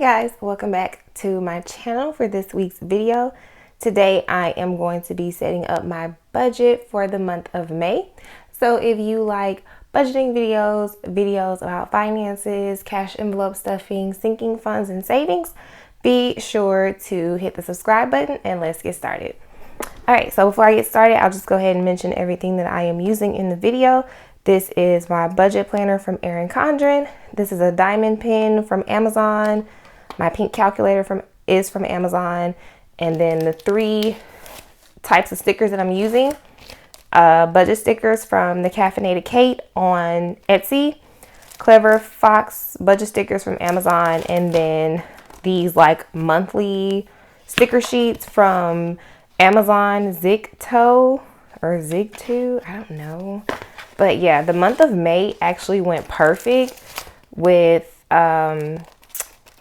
guys, welcome back to my channel for this week's video. Today I am going to be setting up my budget for the month of May. So if you like budgeting videos about finances, cash envelope stuffing, sinking funds and savings, be sure to hit the subscribe button and let's get started. Alright, so before I get started, I'll just go ahead and mention everything that I am using in the video. This is my budget planner from Erin Condren. This is a diamond pin from Amazon. My pink calculator is from Amazon. And then the three types of stickers that I'm using. Budget stickers from the Caffeinated Kate on Etsy. Clever Fox budget stickers from Amazon. And then these like monthly sticker sheets from Amazon Zigto or Zigto. I don't know. But yeah, the month of May actually went perfect with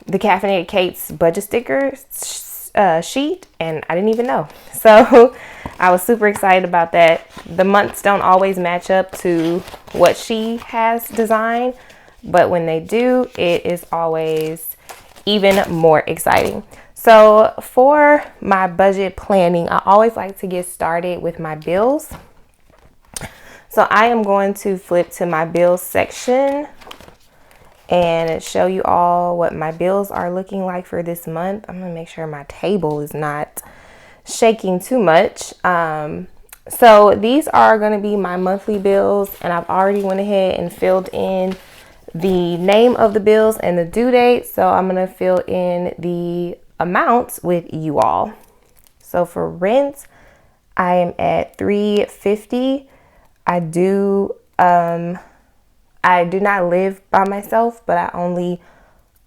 the Caffeinated Kate's budget stickers sheet, and I didn't even know. So I was super excited about that. The months don't always match up to what she has designed, but when they do, it is always even more exciting. So for my budget planning, I always like to get started with my bills. So I am going to flip to my bills section and show you all what my bills are looking like for this month. I'm gonna make sure my table is not shaking too much. So these are gonna be my monthly bills, and I've already went ahead and filled in the name of the bills and the due date. So I'm gonna fill in the amounts with you all. So for rent, I am at $350. I do not live by myself, but I only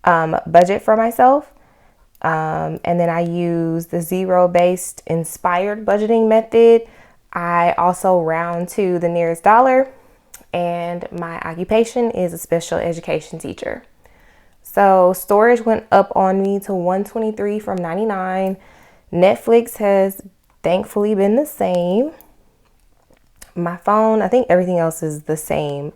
budget for myself. And then I use the zero-based inspired budgeting method. I also round to the nearest dollar, and my occupation is a special education teacher. So storage went up on me to $123 from $99. Netflix has thankfully been the same. My phone, I think everything else is the same.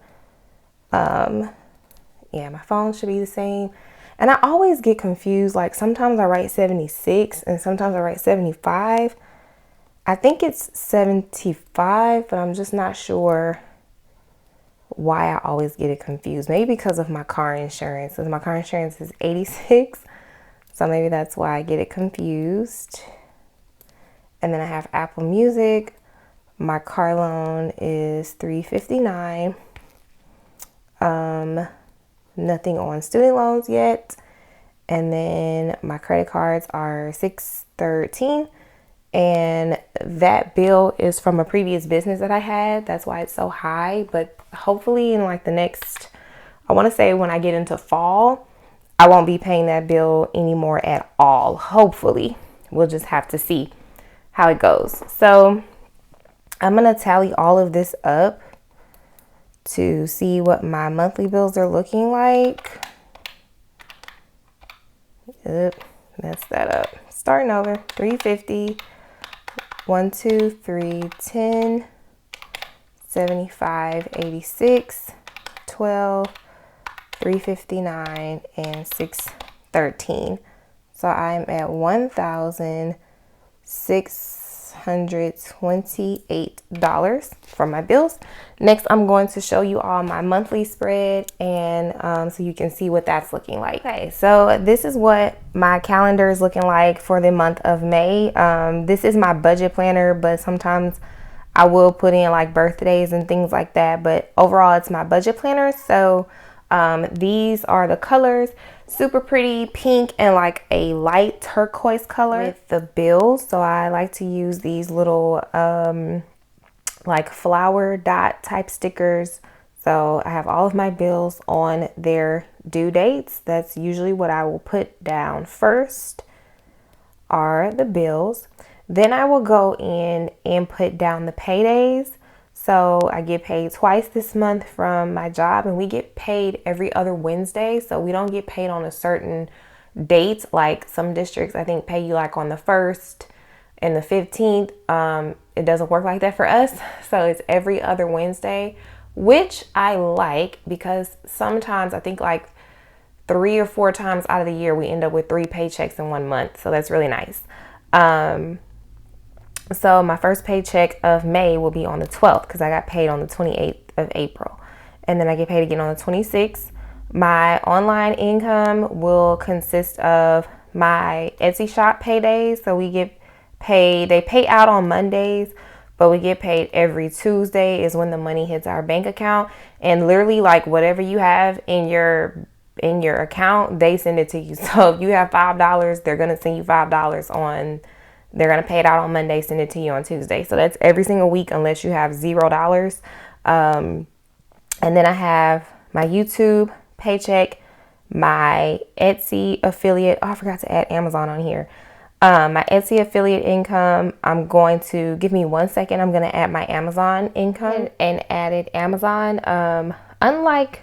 Yeah, my phone should be the same. And I always get confused. Like sometimes I write 76 and sometimes I write 75. I think it's 75, but I'm just not sure why I always get it confused. Maybe because of my car insurance. Because my car insurance is 86. So maybe that's why I get it confused. And then I have Apple Music. My car loan is $359. Nothing on student loans yet. And then my credit cards are $613. And that bill is from a previous business that I had. That's why it's so high. But hopefully in like the next, I want to say when I get into fall, I won't be paying that bill anymore at all. Hopefully. We'll just have to see how it goes. So I'm going to tally all of this up to see what my monthly bills are looking like. Yep, messed that up. Starting over. $350, 1, 2, 3, 10, 75, 86, 12, $359, and $613. So I'm at $1,628 for my bills. Next, I'm going to show you all my monthly spread, and so you can see what that's looking like. Okay, so this is what my calendar is looking like for the month of May. This is my budget planner, but sometimes I will put in like birthdays and things like that. But overall, it's my budget planner. So these are the colors. Super pretty pink and like a light turquoise color with the bills. So I like to use these little like flower dot type stickers. So I have all of my bills on their due dates. That's usually what I will put down first are the bills. Then I will go in and put down the paydays. So I get paid twice this month from my job, and we get paid every other Wednesday. So we don't get paid on a certain date. Like some districts, I think, pay you like on the 1st and the 15th. It doesn't work like that for us. So it's every other Wednesday, which I like because sometimes I think like 3 or 4 times out of the year, we end up with 3 paychecks in 1 month. So that's really nice. So my first paycheck of May will be on the 12th because I got paid on the 28th of April. And then I get paid again on the 26th. My online income will consist of my Etsy shop paydays. So we get paid, they pay out on Mondays, but we get paid every Tuesday is when the money hits our bank account. And literally, like, whatever you have in your account, they send it to you. So if you have $5, they're gonna send you $5 on, they're gonna pay it out on Monday, send it to you on Tuesday. So that's every single week unless you have $0. And then I have my YouTube paycheck, my Etsy affiliate. Oh, I forgot to add Amazon on here. My Etsy affiliate income, I'm going to, give me 1 second, I'm going to add my Amazon income and added Amazon. Unlike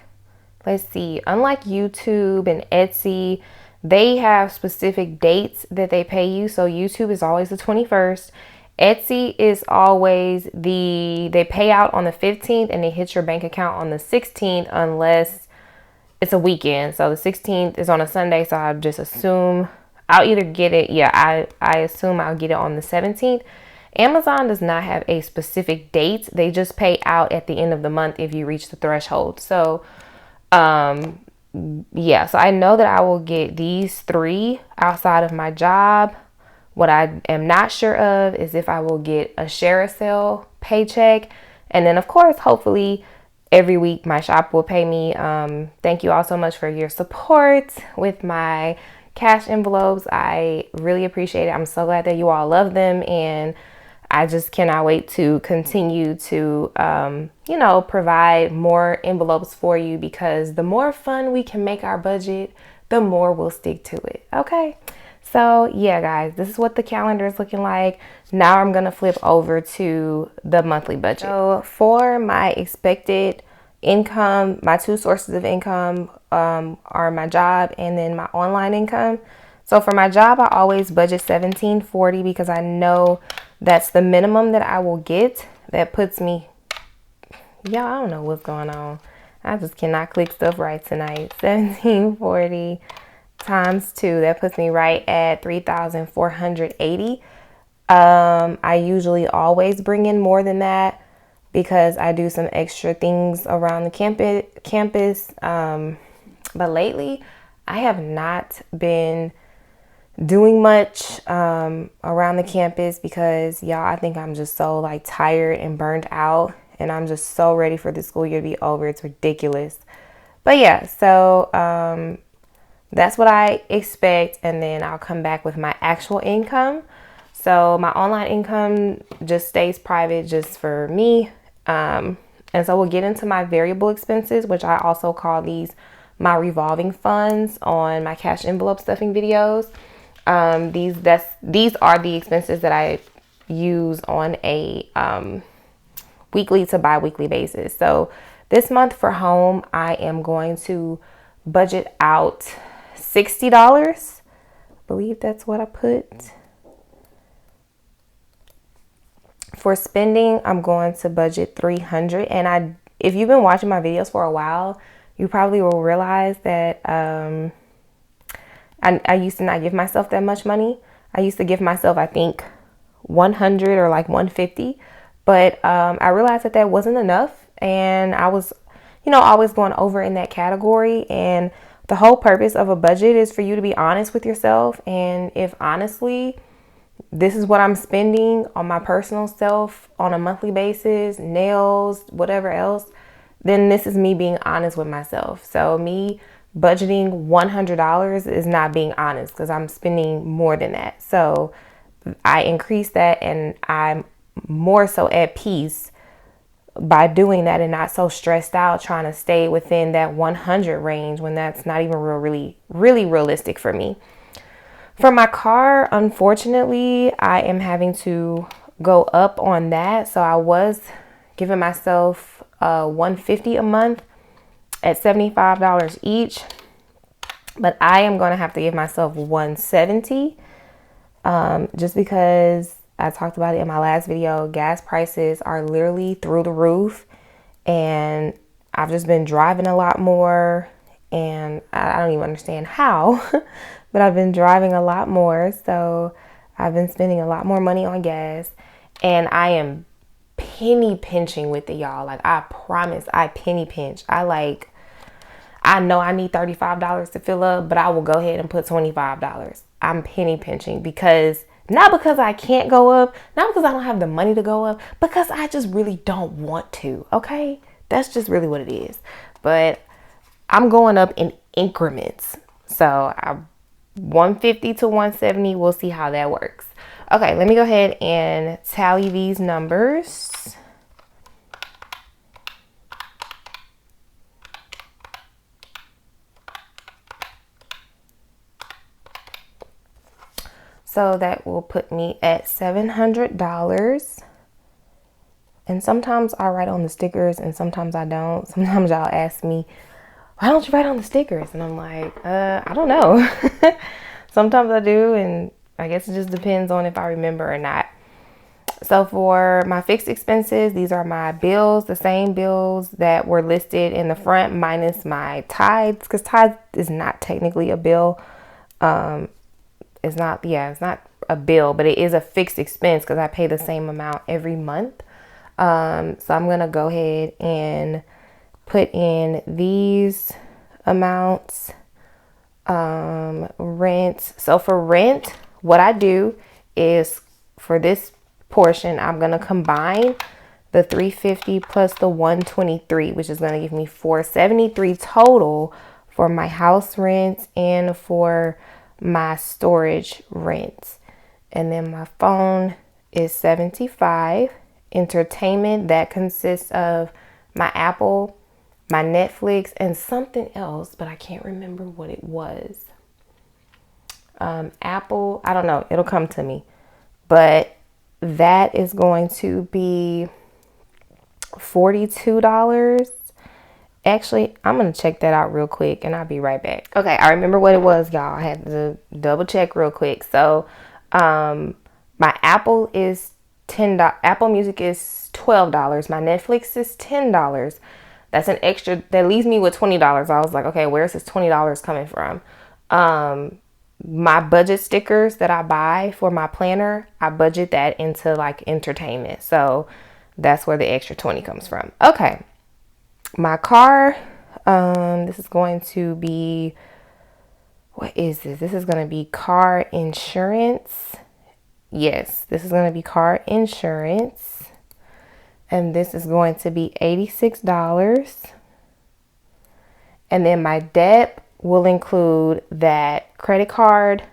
YouTube and Etsy, they have specific dates that they pay you. So YouTube is always the 21st. Etsy is always they pay out on the 15th and it hits your bank account on the 16th unless it's a weekend. So the 16th is on a Sunday, so I just assume I'll either get it. Yeah, I assume I'll get it on the 17th. Amazon does not have a specific date. They just pay out at the end of the month if you reach the threshold. So, yeah, so I know that I will get these 3 outside of my job. What I am not sure of is if I will get a ShareASale paycheck. And then, of course, hopefully every week my shop will pay me. Thank you all so much for your support with my cash envelopes. I really appreciate it. I'm so glad that you all love them, and I just cannot wait to continue to provide more envelopes for you, because the more fun we can make our budget, the more we'll stick to it. Okay, so yeah, guys, this is what the calendar is looking like. Now I'm gonna flip over to the monthly budget. So for my expected income, my 2 sources of income are my job and then my online income. So for my job, I always budget $17.40 because I know that's the minimum that I will get. That puts me, y'all, I don't know what's going on. I just cannot click stuff right tonight. $17.40 times 2, that puts me right at $3,480. I usually always bring in more than that because I do some extra things around the campus. But lately, I have not been doing much around the campus because, y'all, I think I'm just so like tired and burned out, and I'm just so ready for the school year to be over. It's ridiculous. But yeah, so that's what I expect, and then I'll come back with my actual income. So my online income just stays private just for me. And so we'll get into my variable expenses, which I also call these my revolving funds on my cash envelope stuffing videos. These are the expenses that I use on a weekly to bi-weekly basis. So this month for home, I am going to budget out $60. I believe that's what I put. For spending, I'm going to budget $300. And if you've been watching my videos for a while, you probably will realize that I used to not give myself that much money. I used to give myself, I think, 100 or like 150. But I realized that wasn't enough. And I was, always going over in that category. And the whole purpose of a budget is for you to be honest with yourself. And if honestly, this is what I'm spending on my personal self on a monthly basis, nails, whatever else, then this is me being honest with myself. So me budgeting $100 is not being honest because I'm spending more than that. So I increase that, and I'm more so at peace by doing that and not so stressed out trying to stay within that 100 range when that's not even really realistic for me. For my car, unfortunately, I am having to go up on that. So I was giving myself $150 a month at $75 each, but I am going to have to give myself $170 just because I talked about it in my last video. Gas prices are literally through the roof, and I've just been driving a lot more. and I don't even understand how, but I've been driving a lot more. So I've been spending a lot more money on gas, and I am penny pinching with it, y'all. Like, I promise I penny pinch. I know I need $35 to fill up, but I will go ahead and put $25. I'm penny pinching because not because I can't go up, not because I don't have the money to go up, because I just really don't want to. Okay, that's just really what it is. But I'm going up in increments. So 150 to 170, we'll see how that works. Okay, let me go ahead and tally these numbers. So that will put me at $700. And sometimes I write on the stickers and sometimes I don't. Sometimes y'all ask me, why don't you write on the stickers? And I'm like, I don't know. Sometimes I do, and I guess it just depends on if I remember or not. So for my fixed expenses, these are my bills, the same bills that were listed in the front minus my tithes, because tithes is not technically a bill. It's not a bill, but it is a fixed expense because I pay the same amount every month. So I'm going to go ahead and put in these amounts. Rent. So for rent, what I do is for this portion, I'm going to combine the 350 plus the 123, which is going to give me 473 total for my house rent and for my storage rent. And then my phone is 75. Entertainment, that consists of my Apple, my Netflix, and something else, but I can't remember what it was. Apple, I don't know, it'll come to me. But that is going to be $42. Actually, I'm going to check that out real quick and I'll be right back. Okay, I remember what it was, y'all. I had to double check real quick. So, my Apple is $10. Apple Music is $12. My Netflix is $10. That's an extra, that leaves me with $20. I was like, okay, where's this $20 coming from? My budget stickers that I buy for my planner, I budget that into like entertainment. So that's where the extra 20 comes from. Okay. My car, this is going to be, what is this? This is going to be car insurance. Yes, this is going to be car insurance. And this is going to be $86. And then my debt will include that credit card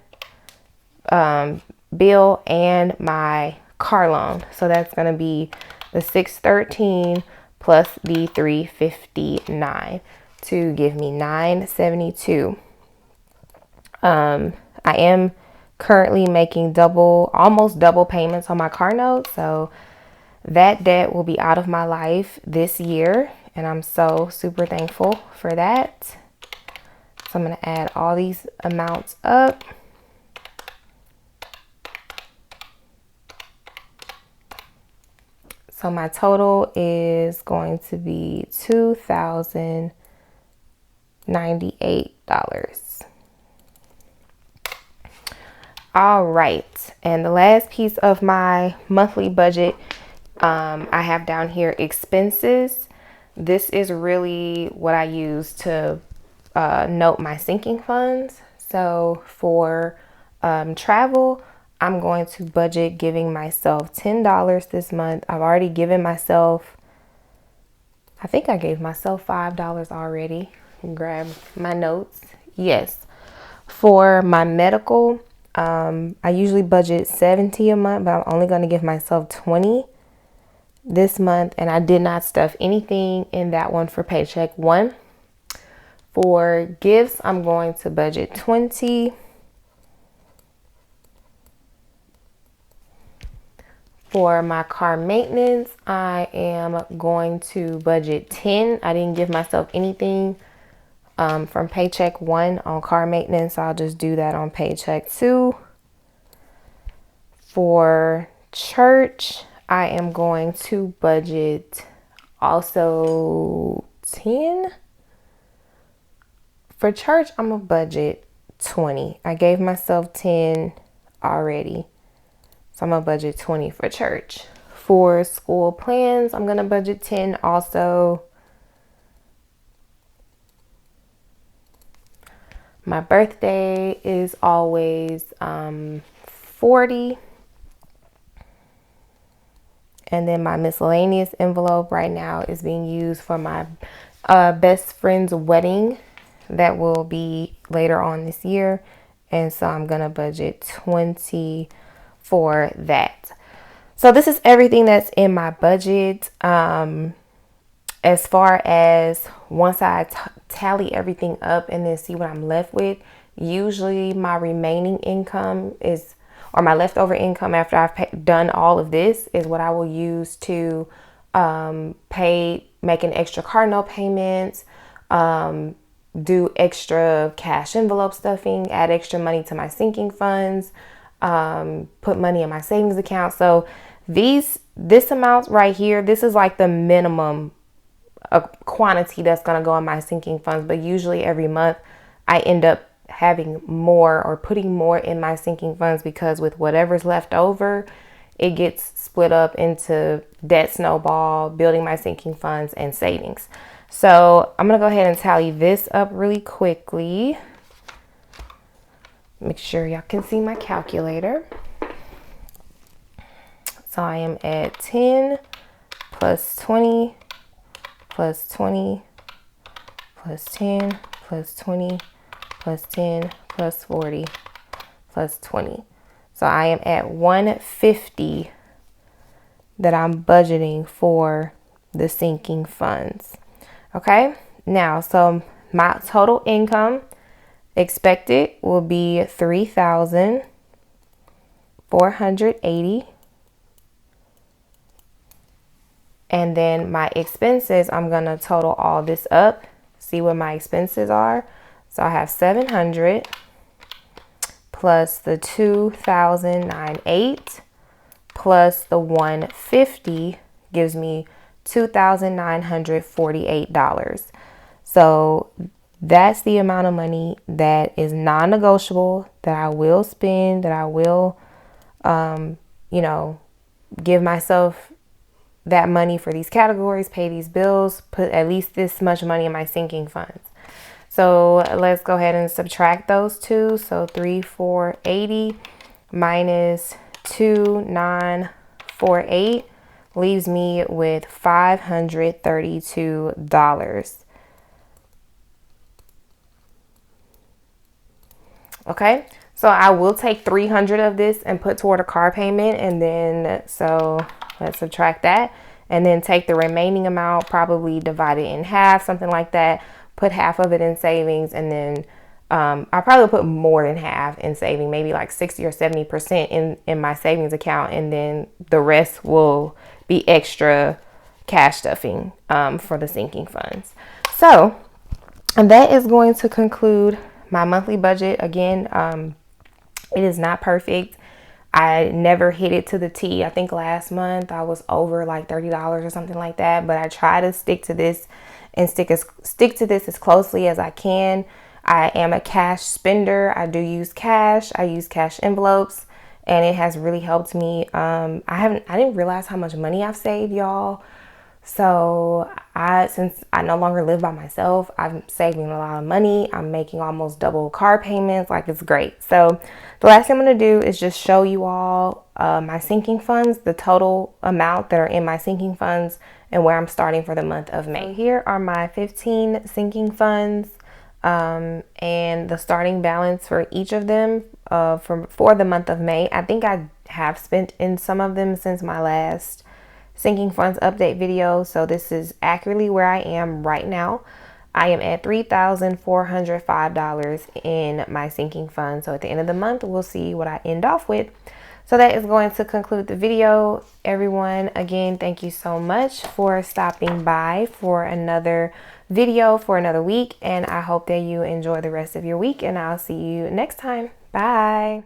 bill and my car loan. So that's going to be the $613 plus the $359 to give me $972. I am currently making almost double payments on my car note. So that debt will be out of my life this year, and I'm so super thankful for that. So I'm going to add all these amounts up. So my total is going to be $2,098. All right, and the last piece of my monthly budget, I have down here expenses. This is really what I use to note my sinking funds. So for travel, I'm going to budget giving myself $10 this month. I've already given myself, I think I gave myself $5 already. Grab my notes. Yes. For my medical, I usually budget $70 a month, but I'm only going to give myself $20 this month. And I did not stuff anything in that one for Paycheck 1. For gifts, I'm going to budget $20. For my car maintenance, I am going to budget $10. I didn't give myself anything from Paycheck 1 on car maintenance. I'll just do that on Paycheck 2. For church, I am going to budget also $10. For church, I'm a budget 20. I gave myself 10 already. So I'm gonna budget 20 for church. For school plans, I'm gonna budget 10 also. My birthday is always 40. And then my miscellaneous envelope right now is being used for my best friend's wedding that will be later on this year. And so I'm going to budget 20 for that. So this is everything that's in my budget. As far as once I tally everything up and then see what I'm left with, usually my remaining income is, or my leftover income after I've done all of this, is what I will use to making extra car note payments, do extra cash envelope stuffing, add extra money to my sinking funds, put money in my savings account. So this amount right here, this is like the minimum a quantity that's going to go in my sinking funds. But usually every month I end up having more or putting more in my sinking funds, because with whatever's left over, it gets split up into debt snowball, building my sinking funds, and savings. So I'm going to go ahead and tally this up really quickly. Make sure y'all can see my calculator. So I am at 10 plus 20 plus 20 plus 10 plus 20 plus 10 plus 40 plus 20. So I am at 150 that I'm budgeting for the sinking funds. Okay, now so my total income expected will be $3,480. And then my expenses, I'm going to total all this up, see what my expenses are. So I have 700 plus the 2,098 plus the 150 gives me $2,948. So that's the amount of money that is non-negotiable, that I will spend, that I will, give myself that money for these categories, pay these bills, put at least this much money in my sinking funds. So let's go ahead and subtract those two. So 3,480 minus 2,948 leaves me with $532. Okay, so I will take 300 of this and put toward a car payment, and then so let's subtract that, and then take the remaining amount, probably divide it in half, something like that. Put half of it in savings, and then I'll probably put more than half in saving, maybe like 60 or 70% in my savings account, and then the rest will be extra cash stuffing for the sinking funds. So, and that is going to conclude my monthly budget. Again, it is not perfect. I never hit it to the T. I think last month I was over like $30 or something like that, but I try to stick to this and stick to this as closely as I can. I am a cash spender. I do use cash. I use cash envelopes, and it has really helped me. I didn't realize how much money I've saved, y'all. So since I no longer live by myself, I'm saving a lot of money. I'm making almost double car payments. Like, it's great. So the last thing I'm going to do is just show you all my sinking funds, the total amount that are in my sinking funds, and where I'm starting for the month of May. So here are my 15 sinking funds, and the starting balance for each of them for the month of May. I think I have spent in some of them since my last sinking funds update video. So this is accurately where I am right now. I am at $3,405 in my sinking fund. So at the end of the month, we'll see what I end off with. So that is going to conclude the video, everyone. Again, thank you so much for stopping by for another video for another week. And I hope that you enjoy the rest of your week, and I'll see you next time. Bye.